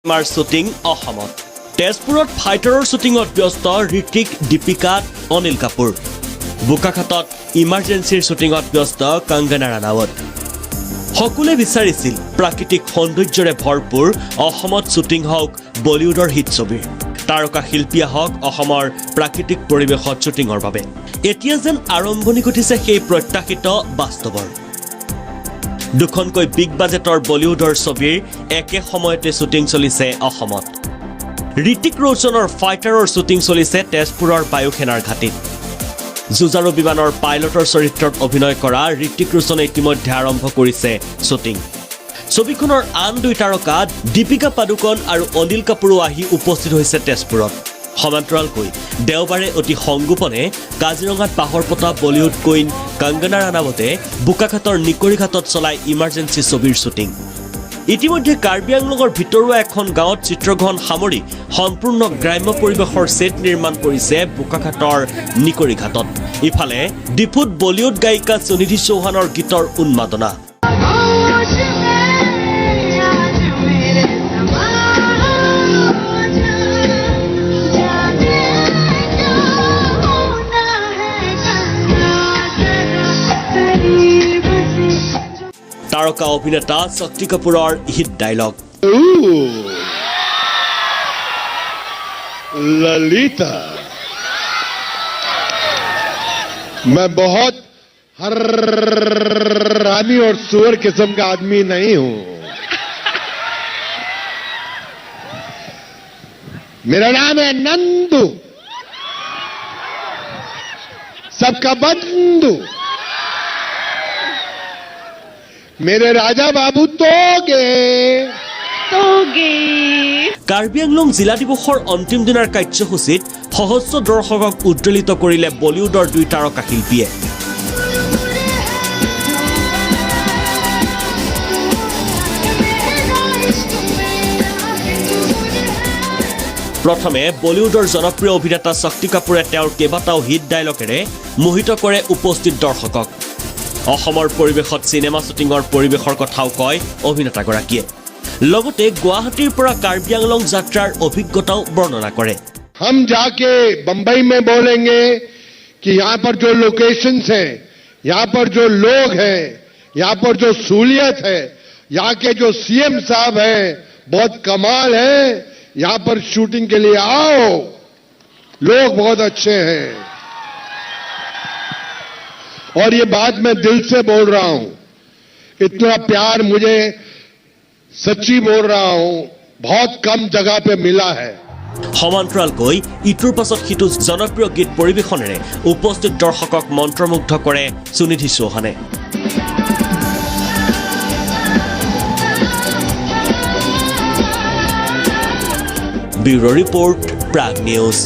আমাৰ শ্বুটিং অসমত তেজপুৰত ফাইটাৰৰ শ্বুটিঙত ব্যস্ত ঋতিক দীপিকা অনিল কাপুৰ বোকাখাতত ইমাৰ্জেন্সিৰ শ্বুটিঙত ব্যস্ত কংগনা ৰাণাৱত সকলোৱে বিচাৰিছিল প্ৰাকৃতিক সৌন্দৰ্যৰে ভৰপূৰ অসমত শ্বুটিং হওক বলিউডৰ হিট ছবিৰ তাৰকা শিল্পীয়ে হওক অসমৰ প্ৰাকৃতিক পৰিৱেশত শ্বুটিঙৰ বাবে এতিয়া যেন আৰম্ভণি ঘটিছে সেই প্ৰত্যাশিত বাস্তৱৰ দুখনকৈ বিগ বাজেটৰ বলিউডৰ ছবিৰ একে সময়তে শ্বুটিং চলিছে অসমত ঋতিক ৰোশনৰ ফাইটাৰৰ শ্বুটিং চলিছে তেজপুৰৰ বায়ুসেনাৰ ঘাটিত যুঁজাৰু বিমানৰ পাইলটৰ চৰিত্ৰত অভিনয় কৰা ঋতিক ৰোশনে ইতিমধ্যে আৰম্ভ কৰিছে শ্বুটিং ছবিখনৰ আন দুই তাৰকা দীপিকা পাডুকন আৰু অনিল কাপুৰো আহি উপস্থিত হৈছে তেজপুৰত সমান্তৰালকৈ দেওবাৰে অতি সংগোপনে কাজিৰঙাত বাহৰ পতা বলিউড কুইন কংগনা ৰাণাৱতে বোকাখাতৰ নিকৰিঘাটত চলাই ইমাৰ্জেন্সি ছবিৰ শ্বুটিং ইতিমধ্যে কাৰ্বি আংলঙৰ ভিতৰুৱা এখন গাঁৱত চিত্ৰগ্ৰহণ সামৰি সম্পূৰ্ণ গ্ৰাম্য পৰিৱেশৰ সেট নিৰ্মাণ কৰিছে বোকাখাতৰ নিকৰিঘাটত ইফালে ডিফুত বলিউড গায়িকা সুনিধি চৌহানৰ গীতৰ উন্মাদনা তাৰকা অভিনেতা শক্তি কাপুৰৰ হিট ডায়লগ ललिता मैं बहुत हरामी और सुअर किस्म का आदमी नहीं हूं मेरा नाम है नंदू सबका बंधु मेरे राजा बाबू তোগে কাৰ্বি আংলং জিলা দিৱসৰ অন্তিম দিনৰ কাৰ্যসূচীত সহস্ৰ দৰ্শকক উজ্জ্বলিত কৰিলে বলিউডৰ দুই তাৰকা শিল্পীয়ে প্ৰথমে বলিউডৰ জনপ্ৰিয় অভিনেতা শক্তি কাপুৰে তেওঁৰ কেইবাটাও হিট ডায়লগেৰে মোহিত কৰে উপস্থিত দৰ্শকক অসমৰ পৰিৱেশত সিনেমা শ্বুটিঙৰ পৰিৱেশৰ কথাও কয় অভিনেতাগৰাকীয়ে লগতে গুৱাহাটীৰ পৰা কাৰ্বি আংলং যাত্ৰাৰ অভিজ্ঞতাও বৰ্ণনা কৰে हम जाके बंबई में बोलेंगे कि यहाँ पर जो लोकेशंस हैं यहाँ पर जो लोग हैं यहाँ पर जो सहूलियत है यहाँ के जो सीएम साहब हैं बहुत कमाल है यहाँ पर शूटिंग के लिए आओ लोग बहुत अच्छे हैं और ये बात मैं दिल से बोल रहा हूं इतना प्यार मुझे सच्ची बोल रहा हूं बहुत कम जगह पे मिला है সমান্তৰালকৈ ইটোৰ পাছত সিটো জনপ্ৰিয় গীত পৰিৱেশনেৰে উপস্থিত দৰ্শকক মন্ত্ৰমুগ্ধ কৰে সুনিধি চৌহানে ব্যুৰো ৰিপৰ্ট প্ৰাগ নিউজ